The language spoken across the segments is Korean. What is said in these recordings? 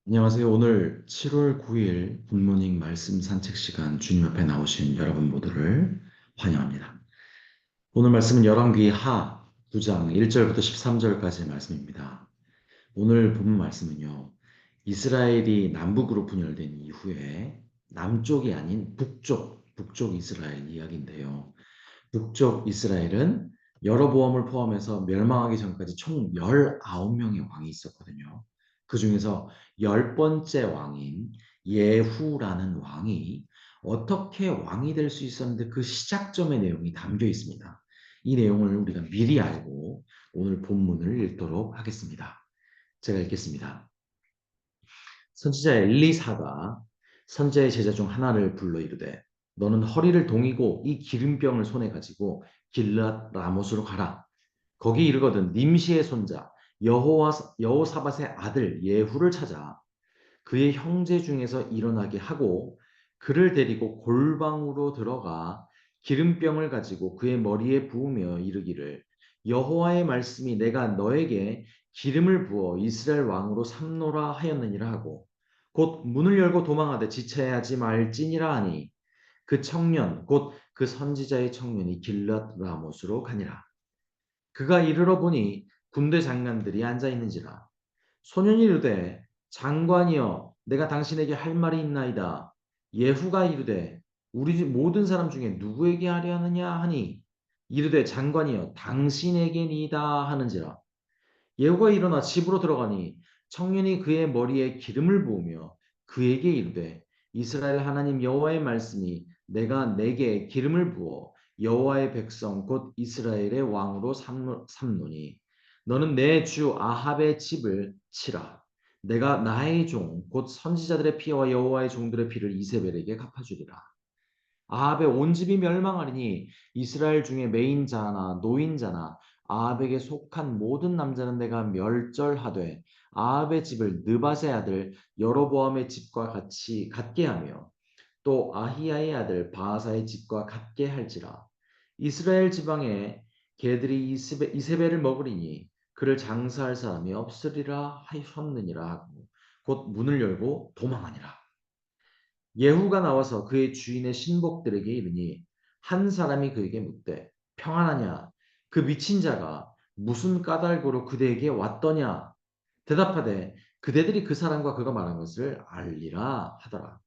안녕하세요. 오늘 7월 9일 굿모닝 말씀 산책 시간 주님 앞에 나오신 여러분 모두를 환영합니다. 오늘 말씀은 열왕기 하 9장 1절부터 13절까지의 말씀입니다. 오늘 본문 말씀은요. 이스라엘이 남북으로 분열된 이후에 남쪽이 아닌 북쪽 이스라엘 이야기인데요. 북쪽 이스라엘은 여로보암을 포함해서 멸망하기 전까지 총 19명의 왕이 있었거든요. 그 중에서 10번째 왕인 예후라는 왕이 어떻게 왕이 될 수 있었는데 그 시작점의 내용이 담겨 있습니다. 이 내용을 우리가 미리 알고 오늘 본문을 읽도록 하겠습니다. 제가 읽겠습니다. 선지자 엘리사가 선지자의 제자 중 하나를 불러 이르되 너는 허리를 동이고 이 기름병을 손에 가지고 길앗 라못으로 가라. 거기 이르거든 님시의 손자 여호사밧의 아들 예후를 찾아 그의 형제 중에서 일어나게 하고 그를 데리고 골방으로 들어가 기름병을 가지고 그의 머리에 부으며 이르기를 여호와의 말씀이 내가 너에게 기름을 부어 이스라엘 왕으로 삼노라 하였느니라 하고 곧 문을 열고 도망하되 지체하지 말지니라 하니 그 청년 곧 그 선지자의 청년이 길랏 라못으로 가니라. 그가 이르러 보니 군대 장관들이 앉아 있는지라. 소년이 이르되 장관이여 내가 당신에게 할 말이 있나이다. 예후가 이르되 우리 집 모든 사람 중에 누구에게 하려 하느냐 하니 이르되 장관이여 당신에게니이다 하는지라. 예후가 일어나 집으로 들어가니 청년이 그의 머리에 기름을 부으며 그에게 이르되 이스라엘 하나님 여호와의 말씀이 내가 내게 기름을 부어 여호와의 백성 곧 이스라엘의 왕으로 삼노니 너는 내 주 아합의 집을 치라. 내가 나의 종 곧 선지자들의 피와 여호와의 종들의 피를 이세벨에게 갚아주리라. 아합의 온 집이 멸망하리니 이스라엘 중에 매인자나 노인자나 아합에게 속한 모든 남자는 내가 멸절하되 아합의 집을 느밧의 아들 여로보암의 집과 같이 같게 하며 또 아히야의 아들 바하사의 집과 같게 할지라. 이스라엘 지방에 개들이 이세벨을 먹으리니 그를 장사할 사람이 없으리라 하였느니라 하고 곧 문을 열고 도망하니라. 예후가 나와서 그의 주인의 신복들에게 이르니 한 사람이 그에게 묻되 평안하냐 그 미친 자가 무슨 까닭으로 그대에게 왔더냐 대답하되 그대들이 그 사람과 그가 말한 것을 알리라 하더라.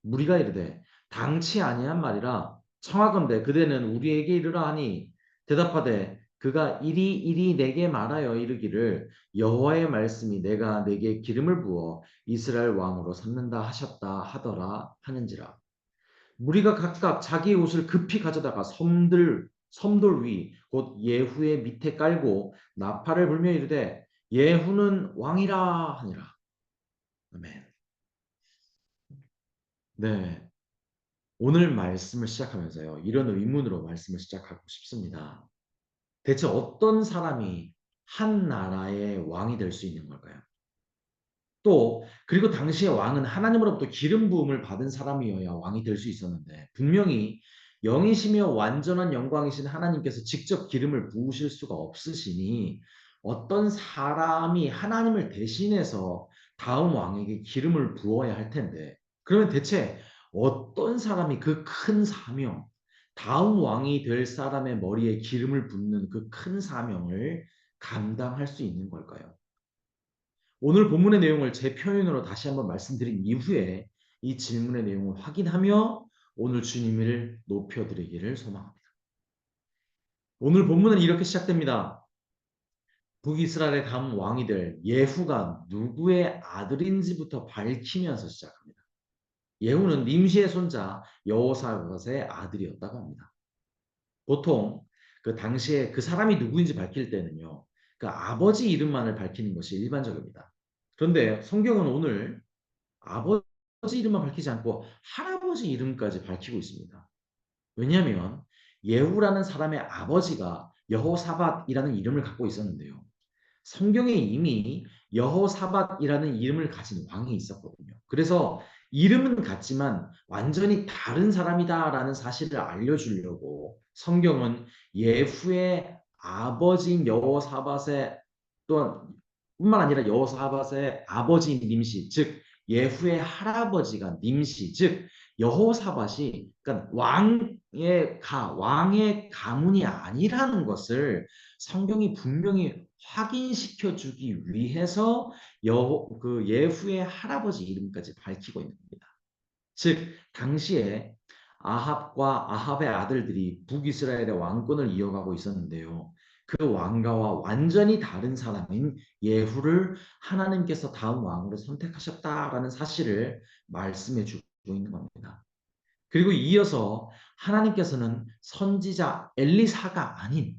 무리가 이르되 당치 아니한 말이라 청하건대 그대는 우리에게 이르라 하니 대답하되 그가 이리 내게 말하여 이르기를 여호와의 말씀이 내가 내게 기름을 부어 이스라엘 왕으로 삼는다 하셨다 하더라 하는지라. 무리가 각각 자기의 옷을 급히 가져다가 섬돌 위 곧 예후의 밑에 깔고 나팔을 불며 이르되 예후는 왕이라 하니라. 아멘. 네. 오늘 말씀을 시작하면서요. 이런 의문으로 말씀을 시작하고 싶습니다. 대체 어떤 사람이 한 나라의 왕이 될 수 있는 걸까요? 또 그리고 당시의 왕은 하나님으로부터 기름 부음을 받은 사람이어야 왕이 될 수 있었는데 분명히 영이시며 완전한 영광이신 하나님께서 직접 기름을 부으실 수가 없으시니 어떤 사람이 하나님을 대신해서 다음 왕에게 기름을 부어야 할 텐데 그러면 대체 어떤 사람이 그 큰 사명, 다음 왕이 될 사람의 머리에 기름을 붓는 그 큰 사명을 감당할 수 있는 걸까요? 오늘 본문의 내용을 제 표현으로 다시 한번 말씀드린 이후에 이 질문의 내용을 확인하며 오늘 주님을 높여드리기를 소망합니다. 오늘 본문은 이렇게 시작됩니다. 북이스라엘의 다음 왕이 될 예후가 누구의 아들인지부터 밝히면서 시작합니다. 예후는 nim시의 손자 여호사밧의 아들이었다고 합니다. 보통 그 당시에 그 사람이 누구인지 밝힐 때는요. 그 아버지 이름만을 밝히는 것이 일반적입니다. 그런데 성경은 오늘 아버지 이름만 밝히지 않고 할아버지 이름까지 밝히고 있습니다. 왜냐하면 예후라는 사람의 아버지가 여호사밧이라는 이름을 갖고 있었는데요. 성경에 이미 여호사밧이라는 이름을 가진 왕이 있었거든요. 그래서 이름은 같지만 완전히 다른 사람이다라는 사실을 알려주려고 성경은 예후의 아버지인 여호사밧의 또한 뿐만 아니라 여호사밧의 아버지 님시, 즉 예후의 할아버지가 님시, 즉 여호사밧이 그러니까 왕의 가문이 아니라는 것을 성경이 분명히 확인시켜 주기 위해서 그 예후의 할아버지 이름까지 밝히고 있는 겁니다. 즉 당시에 아합과 아합의 아들들이 북이스라엘의 왕권을 이어가고 있었는데요. 그 왕가와 완전히 다른 사람인 예후를 하나님께서 다음 왕으로 선택하셨다라는 사실을 말씀해 주고 있는 겁니다. 그리고 이어서 하나님께서는 선지자 엘리사가 아닌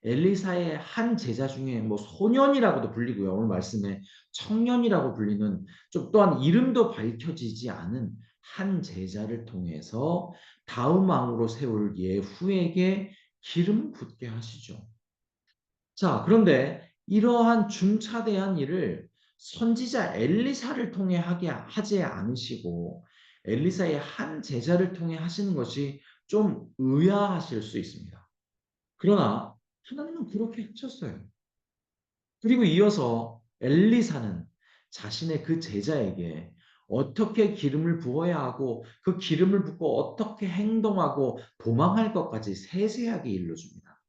엘리사의 한 제자 중에 뭐 소년이라고도 불리고요. 오늘 말씀에 청년이라고 불리는 좀 또한 이름도 밝혀지지 않은 한 제자를 통해서 다음 왕으로 세울 예후에게 기름 붓게 하시죠. 자, 그런데 이러한 중차대한 일을 선지자 엘리사를 통해 하지 않으시고 엘리사의 한 제자를 통해 하시는 것이 좀 의아하실 수 있습니다. 그러나 하나님은 그렇게 하셨어요. 그리고 이어서 엘리사는 자신의 그 제자에게 어떻게 기름을 부어야 하고 그 기름을 붓고 어떻게 행동하고 도망할 것까지 세세하게 일러줍니다.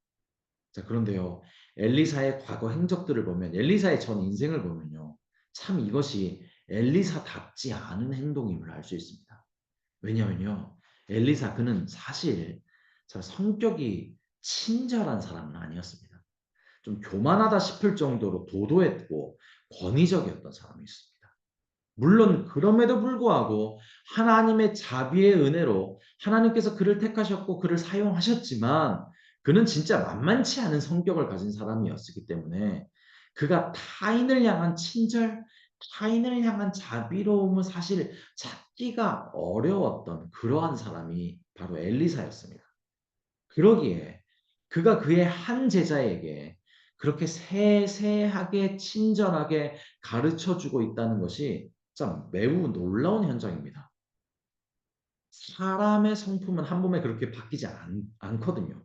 자, 그런데요. 엘리사의 과거 행적들을 보면 엘리사의 전 인생을 보면요. 참 이것이 엘리사답지 않은 행동임을 알 수 있습니다. 왜냐면요. 엘리사 그는 사실 성격이 친절한 사람은 아니었습니다. 좀 교만하다 싶을 정도로 도도했고 권위적이었던 사람이었습니다. 물론 그럼에도 불구하고 하나님의 자비의 은혜로 하나님께서 그를 택하셨고 그를 사용하셨지만 그는 진짜 만만치 않은 성격을 가진 사람이었기 때문에 그가 타인을 향한 친절, 타인을 향한 자비로움은 사실 찾기가 어려웠던 그러한 사람이 바로 엘리사였습니다. 그러기에 그가 그의 한 제자에게 그렇게 세세하게 친절하게 가르쳐 주고 있다는 것이 참 매우 놀라운 현장입니다. 사람의 성품은 한 몸에 그렇게 바뀌지 않거든요.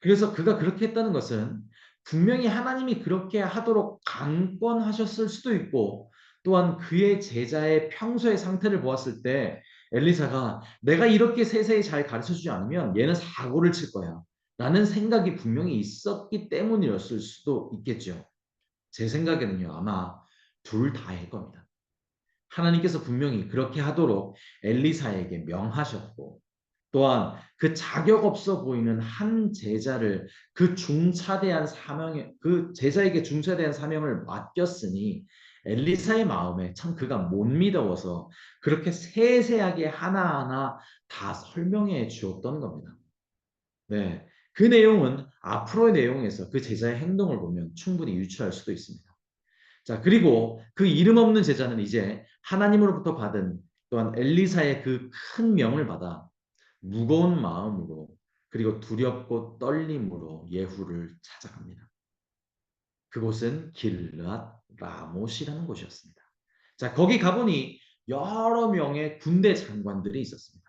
그래서 그가 그렇게 했다는 것은 분명히 하나님이 그렇게 하도록 강권하셨을 수도 있고 또한 그의 제자의 평소의 상태를 보았을 때 엘리사가 내가 이렇게 세세히 잘 가르쳐 주지 않으면 얘는 사고를 칠 거야 라는 생각이 분명히 있었기 때문이었을 수도 있겠죠. 제 생각에는요 아마 둘 다일 겁니다. 하나님께서 분명히 그렇게 하도록 엘리사에게 명하셨고 또한 그 자격 없어 보이는 한 제자를 그 중차대한 사명에 그 제자에게 중차대한 사명을 맡겼으니 엘리사의 마음에 참 그가 못 믿어서 그렇게 세세하게 하나하나 다 설명해 주었던 겁니다. 네. 그 내용은 앞으로의 내용에서 그 제자의 행동을 보면 충분히 유추할 수도 있습니다. 자, 그리고 그 이름 없는 제자는 이제 하나님으로부터 받은 또한 엘리사의 그 큰 명을 받아 무거운 마음으로 그리고 두렵고 떨림으로 예후를 찾아갑니다. 그곳은 길르앗 라못이라는 곳이었습니다. 자, 거기 가보니 여러 명의 군대 장관들이 있었습니다.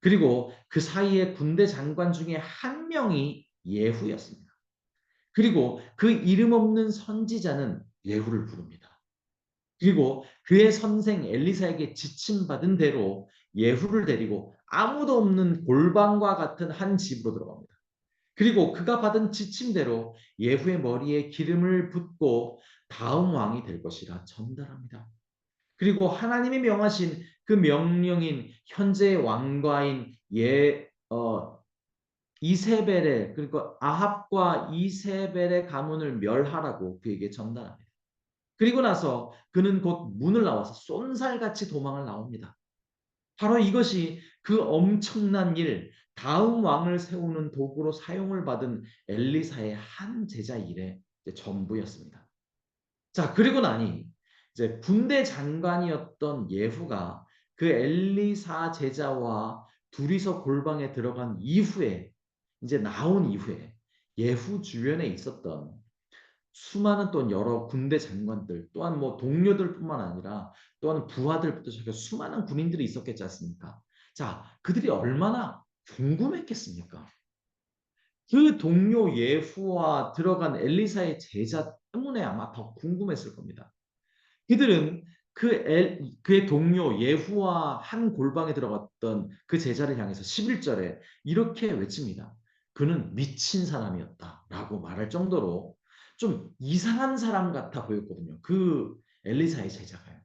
그리고 그 사이에 군대 장관 중에 한 명이 예후였습니다. 그리고 그 이름 없는 선지자는 예후를 부릅니다. 그리고 그의 선생 엘리사에게 지침받은 대로 예후를 데리고 아무도 없는 골방과 같은 한 집으로 들어갑니다. 그리고 그가 받은 지침대로 예후의 머리에 기름을 붓고 다음 왕이 될 것이라 전달합니다. 그리고 하나님이 명하신 그 명령인 현재 왕과인 이세벨의 그러니까 아합과 이세벨의 가문을 멸하라고 그에게 전달합니다. 그리고 나서 그는 곧 문을 나와서 쏜살같이 도망을 나옵니다. 바로 이것이 그 엄청난 일, 다음 왕을 세우는 도구로 사용을 받은 엘리사의 한 제자 일의 전부였습니다. 자, 그리고 나니 이제 군대 장관이었던 예후가 그 엘리사 제자와 둘이서 골방에 들어간 이후에 이제 나온 이후에 예후 주변에 있었던 수많은 또 여러 군대 장관들 또한 뭐 동료들뿐만 아니라 또한 부하들부터 시작해 수많은 군인들이 있었겠지 않습니까? 자, 그들이 얼마나 궁금했겠습니까? 그 동료 예후와 들어간 엘리사의 제자 때문에 아마 더 궁금했을 겁니다. 그들은 그의 동료 예후와 한 골방에 들어갔던 그 제자를 향해서 11절에 이렇게 외칩니다. 그는 미친 사람이었다라고 말할 정도로 좀 이상한 사람 같아 보였거든요. 그 엘리사의 제자가요.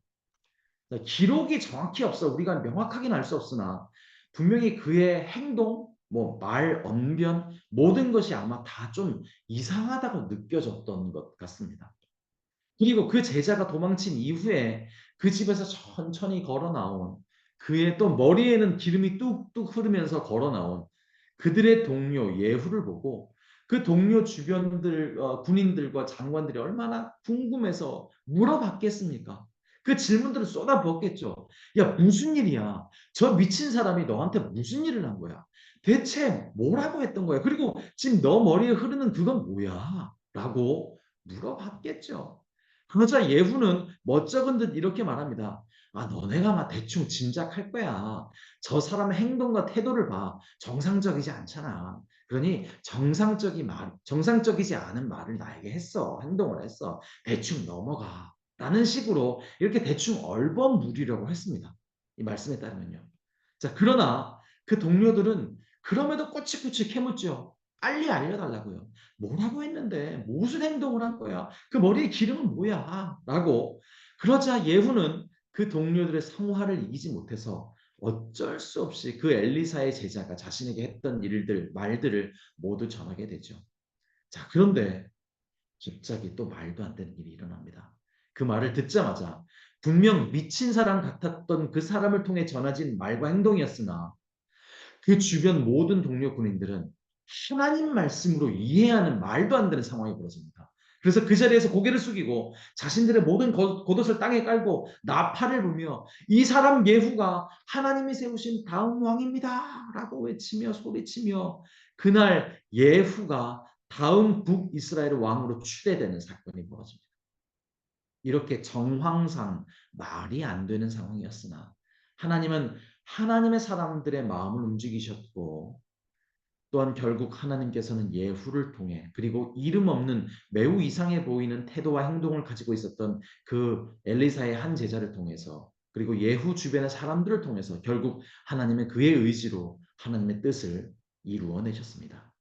기록이 정확히 없어 우리가 명확하게는 알 수 없으나 분명히 그의 행동, 뭐 말, 언변 모든 것이 아마 다 좀 이상하다고 느껴졌던 것 같습니다. 그리고 그 제자가 도망친 이후에 그 집에서 천천히 걸어 나온 그의 또 머리에는 기름이 뚝뚝 흐르면서 걸어 나온 그들의 동료 예후를 보고 그 동료 주변들 군인들과 장관들이 얼마나 궁금해서 물어봤겠습니까? 그 질문들을 쏟아부었겠죠. 야, 무슨 일이야? 저 미친 사람이 너한테 무슨 일을 한 거야? 대체 뭐라고 했던 거야? 그리고 지금 너 머리에 흐르는 그건 뭐야? 라고 물어봤겠죠. 그러자 예후는 멋쩍은 듯 이렇게 말합니다. 아, 너네가 막 대충 짐작할 거야. 저 사람의 행동과 태도를 봐. 정상적이지 않잖아. 그러니 정상적이지 않은 말을 나에게 했어. 행동을 했어. 대충 넘어가. 라는 식으로 이렇게 대충 얼버무리려고 했습니다. 이 말씀에 따르면요. 자, 그러나 그 동료들은 그럼에도 꼬치꼬치 캐묻죠. 빨리 알려달라고요. 뭐라고 했는데 무슨 행동을 한 거야? 그 머리에 기름은 뭐야? 라고 그러자 예후는 그 동료들의 성화를 이기지 못해서 어쩔 수 없이 그 엘리사의 제자가 자신에게 했던 일들, 말들을 모두 전하게 되죠. 자, 그런데 갑자기 또 말도 안 되는 일이 일어납니다. 그 말을 듣자마자 분명 미친 사람 같았던 그 사람을 통해 전해진 말과 행동이었으나 그 주변 모든 동료 군인들은 하나님 말씀으로 이해하는 말도 안 되는 상황이 벌어집니다. 그래서 그 자리에서 고개를 숙이고 자신들의 모든 겉옷을 땅에 깔고 나팔을 불며 이 사람 예후가 하나님이 세우신 다음 왕입니다. 라고 외치며 소리치며 그날 예후가 다음 북이스라엘 왕으로 추대되는 사건이 벌어집니다. 이렇게 정황상 말이 안 되는 상황이었으나 하나님은 하나님의 사람들의 마음을 움직이셨고 또한 결국 하나님께서는 예후를 통해 그리고 이름 없는 매우 이상해 보이는 태도와 행동을 가지고 있었던 그 엘리사의 한 제자를 통해서 그리고 예후 주변의 사람들을 통해서 결국 하나님의 그의 의지로 하나님의 뜻을 이루어내셨습니다.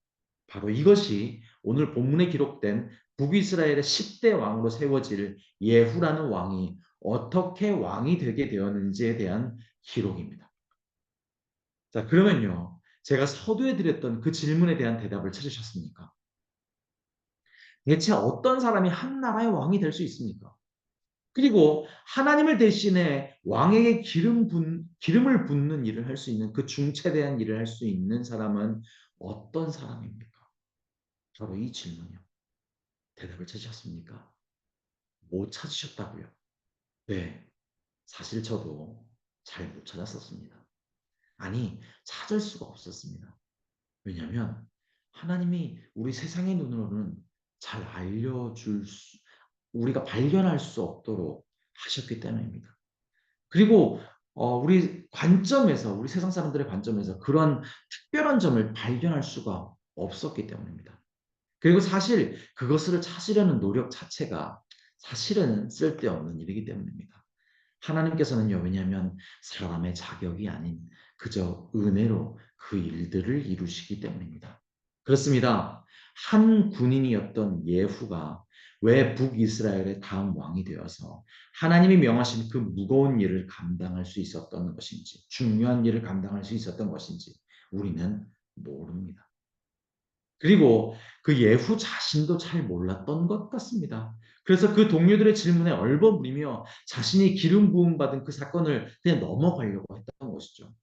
바로 이것이 오늘 본문에 기록된 북이스라엘의 10대 왕으로 세워질 예후라는 왕이 어떻게 왕이 되게 되었는지에 대한 기록입니다. 자, 그러면요. 제가 서두에 드렸던 그 질문에 대한 대답을 찾으셨습니까? 대체 어떤 사람이 한 나라의 왕이 될 수 있습니까? 그리고 하나님을 대신해 왕에게 기름을 붓는 일을 할 수 있는 그 중차대한 일을 할 수 있는 사람은 어떤 사람입니까? 바로 이 질문이요. 대답을 찾으셨습니까? 못 찾으셨다고요. 네, 사실 저도 잘 못 찾았었습니다. 아니, 찾을 수가 없었습니다. 왜냐하면 하나님이 우리 세상의 눈으로는 잘 우리가 발견할 수 없도록 하셨기 때문입니다. 그리고 우리 세상 사람들의 관점에서 그런 특별한 점을 발견할 수가 없었기 때문입니다. 그리고 사실 그것을 찾으려는 노력 자체가 사실은 쓸데없는 일이기 때문입니다. 하나님께서는요, 왜냐하면 사람의 자격이 아닌 그저 은혜로 그 일들을 이루시기 때문입니다. 그렇습니다. 한 군인이었던 예후가 왜 북이스라엘의 다음 왕이 되어서 하나님이 명하신 그 무거운 일을 감당할 수 있었던 것인지, 중요한 일을 감당할 수 있었던 것인지 우리는 모릅니다. 그리고 그 예후 자신도 잘 몰랐던 것 같습니다. 그래서 그 동료들의 질문에 얼버무리며 자신이 기름 부음 받은 그 사건을 그냥 넘어가려고 했던 것이죠.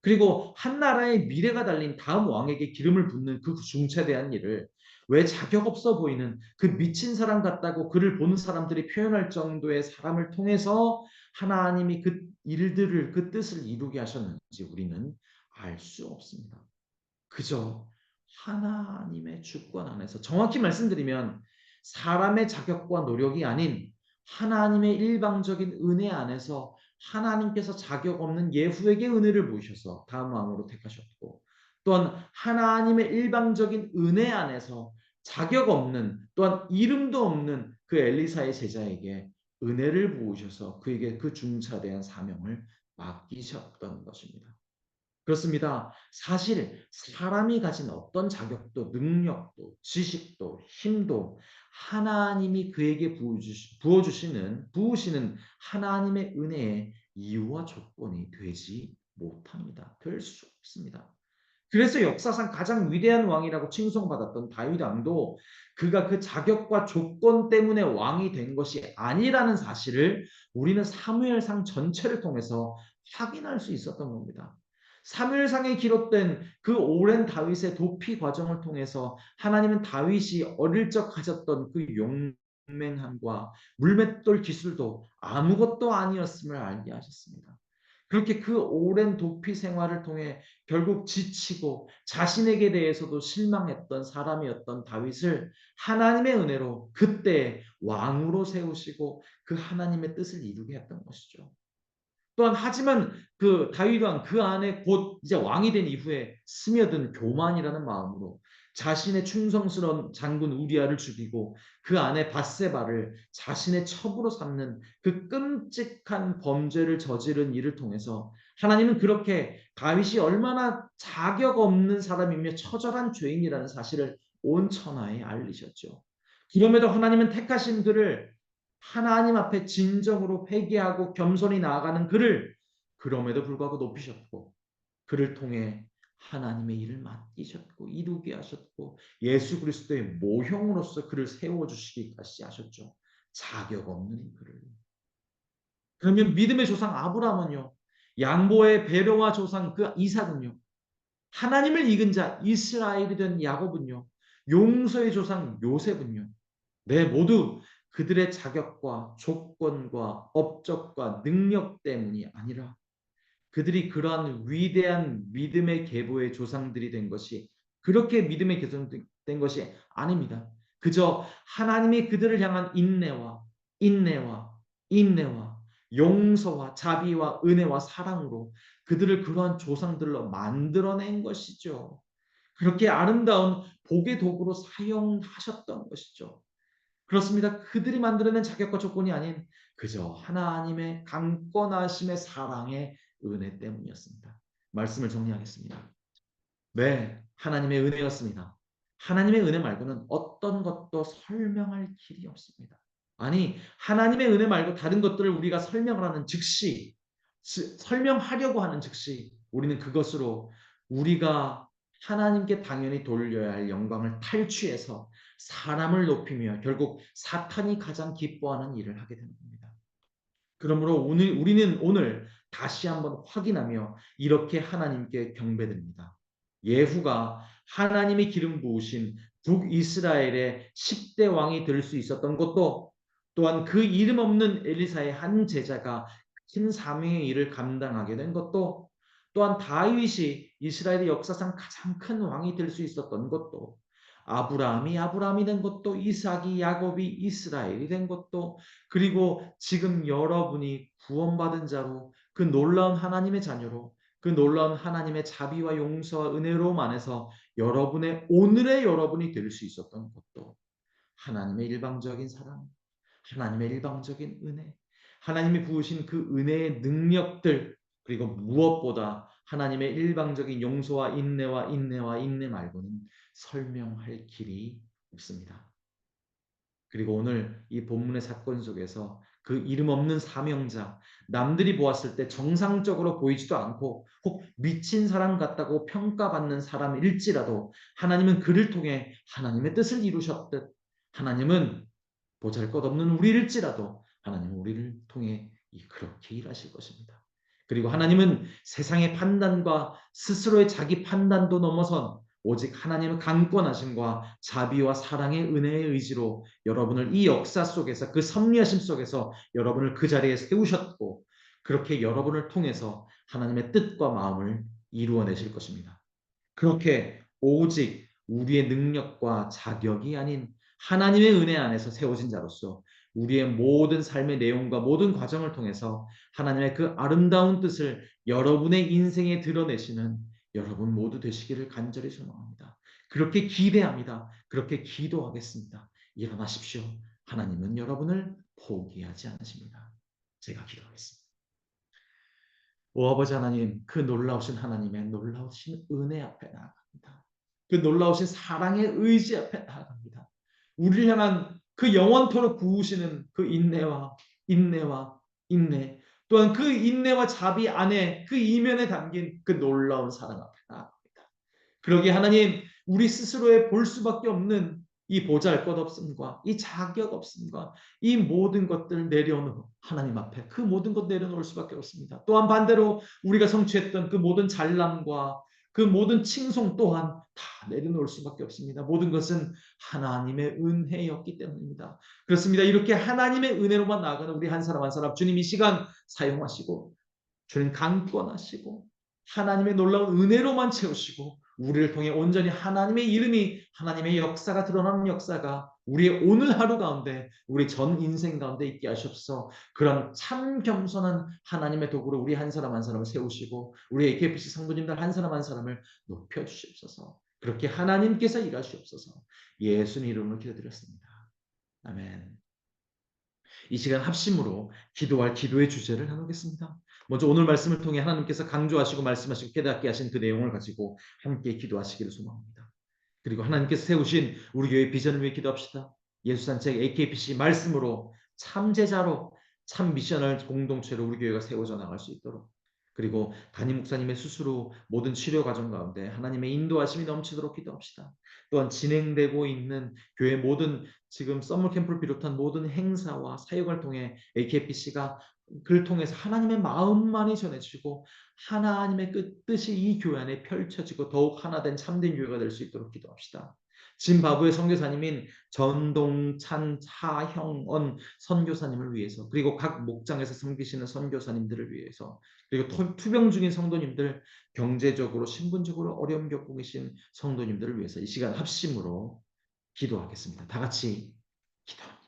그리고 한 나라의 미래가 달린 다음 왕에게 기름을 붓는 그 중차대한 일을 왜 자격 없어 보이는 그 미친 사람 같다고 그를 보는 사람들이 표현할 정도의 사람을 통해서 하나님이 그 일들을 그 뜻을 이루게 하셨는지 우리는 알 수 없습니다. 그저 하나님의 주권 안에서 정확히 말씀드리면 사람의 자격과 노력이 아닌 하나님의 일방적인 은혜 안에서 하나님께서 자격 없는 예후에게 은혜를 보이셔서 다음 왕으로 택하셨고 또한 하나님의 일방적인 은혜 안에서 자격 없는, 또한 이름도 없는 그 엘리사의 제자에게 은혜를 부으셔서 그에게 그 중차대한 사명을 맡기셨던 것입니다. 그렇습니다. 사실 사람이 가진 어떤 자격도 능력도 지식도 힘도 하나님이 그에게 부으시는 하나님의 은혜의 이유와 조건이 되지 못합니다. 될 수 없습니다. 그래서 역사상 가장 위대한 왕이라고 칭송받았던 다윗 왕도 그가 그 자격과 조건 때문에 왕이 된 것이 아니라는 사실을 우리는 사무엘상 전체를 통해서 확인할 수 있었던 겁니다. 사무엘상에 기록된 그 오랜 다윗의 도피 과정을 통해서 하나님은 다윗이 어릴 적 가졌던 그 용맹함과 물맷돌 기술도 아무것도 아니었음을 알게 하셨습니다. 그렇게 그 오랜 도피 생활을 통해 결국 지치고 자신에게 대해서도 실망했던 사람이었던 다윗을 하나님의 은혜로 그때 왕으로 세우시고 그 하나님의 뜻을 이루게 했던 것이죠. 또한 하지만 그 다윗 왕 그 안에 곧 이제 왕이 된 이후에 스며든 교만이라는 마음으로 자신의 충성스러운 장군 우리아를 죽이고 그 안에 밧세바를 자신의 첩으로 삼는 그 끔찍한 범죄를 저지른 일을 통해서 하나님은 그렇게 다윗이 얼마나 자격 없는 사람이며 처절한 죄인이라는 사실을 온 천하에 알리셨죠. 그럼에도 하나님은 택하신 그를 하나님 앞에 진정으로 회개하고 겸손히 나아가는 그를 그럼에도 불구하고 높이셨고 그를 통해 하나님의 일을 맡기셨고 이루게 하셨고 예수 그리스도의 모형으로서 그를 세워주시기까지 하셨죠. 자격 없는 그를. 그러면 믿음의 조상 아브라함은요. 양보의 배려와 조상 그 이삭은요. 하나님을 익은 자 이스라엘이 된 야곱은요. 용서의 조상 요셉은요. 네, 모두 그들의 자격과 조건과 업적과 능력 때문이 아니라 그들이 그러한 위대한 믿음의 계보의 조상들이 된 것이 그렇게 믿음의 개성된 것이 아닙니다. 그저 하나님이 그들을 향한 인내와 용서와 자비와 은혜와 사랑으로 그들을 그러한 조상들로 만들어낸 것이죠. 그렇게 아름다운 복의 도구로 사용하셨던 것이죠. 그렇습니다. 그들이 만들어낸 자격과 조건이 아닌 그저 하나님의 강권하심의 사랑의 은혜 때문이었습니다. 말씀을 정리하겠습니다. 네, 하나님의 은혜였습니다. 하나님의 은혜 말고는 어떤 것도 설명할 길이 없습니다. 아니, 하나님의 은혜 말고 다른 것들을 우리가 설명을 하는 즉시, 설명하려고 하는 즉시, 우리는 그것으로 우리가 하나님께 당연히 돌려야 할 영광을 탈취해서 사람을 높이며 결국 사탄이 가장 기뻐하는 일을 하게 되는 겁니다. 그러므로 우리는 오늘 다시 한번 확인하며 이렇게 하나님께 경배됩니다. 예후가 하나님이 기름 부으신 북이스라엘의 10대 왕이 될 수 있었던 것도 또한 그 이름 없는 엘리사의 한 제자가 큰 사명의 일을 감당하게 된 것도 또한 다윗이 이스라엘의 역사상 가장 큰 왕이 될 수 있었던 것도 아브라함이 된 것도 이삭이 야곱이 이스라엘이 된 것도 그리고 지금 여러분이 구원받은 자로 그 놀라운 하나님의 자녀로 그 놀라운 하나님의 자비와 용서와 은혜로만해서 여러분의 오늘의 여러분이 될 수 있었던 것도 하나님의 일방적인 사랑, 하나님의 일방적인 은혜, 하나님이 부으신 그 은혜의 능력들 그리고 무엇보다 하나님의 일방적인 용서와 인내 말고는 설명할 길이 없습니다. 그리고 오늘 이 본문의 사건 속에서 그 이름 없는 사명자, 남들이 보았을 때 정상적으로 보이지도 않고 혹 미친 사람 같다고 평가받는 사람일지라도 하나님은 그를 통해 하나님의 뜻을 이루셨듯 하나님은 보잘것없는 우리일지라도 하나님은 우리를 통해 그렇게 일하실 것입니다. 그리고 하나님은 세상의 판단과 스스로의 자기 판단도 넘어선 오직 하나님의 강권하심과 자비와 사랑의 은혜의 의지로 여러분을 이 역사 속에서 그 섭리하심 속에서 여러분을 그 자리에 세우셨고 그렇게 여러분을 통해서 하나님의 뜻과 마음을 이루어내실 것입니다. 그렇게 오직 우리의 능력과 자격이 아닌 하나님의 은혜 안에서 세워진 자로서 우리의 모든 삶의 내용과 모든 과정을 통해서 하나님의 그 아름다운 뜻을 여러분의 인생에 드러내시는 여러분 모두 되시기를 간절히 소망합니다. 그렇게 기대합니다. 그렇게 기도하겠습니다. 일어나십시오. 하나님은 여러분을 포기하지 않으십니다. 제가 기도하겠습니다. 오 아버지 하나님, 그 놀라우신 하나님의 놀라우신 은혜 앞에 나아갑니다. 그 놀라우신 사랑의 의지 앞에 나아갑니다. 우리를 향한 그 영원토록 구우시는 그 인내와 인내, 또한 그 인내와 자비 안에 그 이면에 담긴 그 놀라운 사랑 앞에 나아갑니다. 그러기에 하나님, 우리 스스로의 볼 수밖에 없는 이 보잘것없음과 이 자격 없음과 이 모든 것들 내려놓은 하나님 앞에 그 모든 것 내려놓을 수밖에 없습니다. 또한 반대로 우리가 성취했던 그 모든 잘남과 그 모든 칭송 또한 다 내려놓을 수밖에 없습니다. 모든 것은 하나님의 은혜였기 때문입니다. 그렇습니다. 이렇게 하나님의 은혜로만 나아가는 우리 한 사람 한 사람 주님 이 시간 사용하시고 주님 강권하시고 하나님의 놀라운 은혜로만 채우시고 우리를 통해 온전히 하나님의 이름이 하나님의 역사가 드러나는 역사가 우리의 오늘 하루 가운데 우리 전 인생 가운데 있게 하시옵소서. 그런 참 겸손한 하나님의 도구로 우리 한 사람 한 사람을 세우시고 우리 AKPC 성도님들 한 사람 한 사람을 높여주시옵소서. 그렇게 하나님께서 일하시옵소서. 예수님 이름으로 기도드렸습니다. 아멘. 이 시간 합심으로 기도할 기도의 주제를 나누겠습니다. 먼저 오늘 말씀을 통해 하나님께서 강조하시고 말씀하시고 깨닫게 하신 그 내용을 가지고 함께 기도하시기를 소망합니다. 그리고 하나님께서 세우신 우리 교회 비전을 위해 기도합시다. 예수산책 AKPC 말씀으로 참 제자로 참 미셔널 공동체로 우리 교회가 세워져 나갈 수 있도록 그리고 담임 목사님의 수술로 모든 치료 과정 가운데 하나님의 인도하심이 넘치도록 기도합시다. 또한 진행되고 있는 교회 모든 지금 썸머 캠프를 비롯한 모든 행사와 사역을 통해 AKPC가 그를 통해서 하나님의 마음만이 전해지고 하나님의 뜻이 이 교회 안에 펼쳐지고 더욱 하나된 참된 교회가 될 수 있도록 기도합시다. 짐바브웨 선교사님인 전동찬 하형언 선교사님을 위해서 그리고 각 목장에서 섬기시는 선교사님들을 위해서 그리고 투병 중인 성도님들 경제적으로 신분적으로 어려움 겪고 계신 성도님들을 위해서 이 시간 합심으로 기도하겠습니다. 다 같이 기도합니다.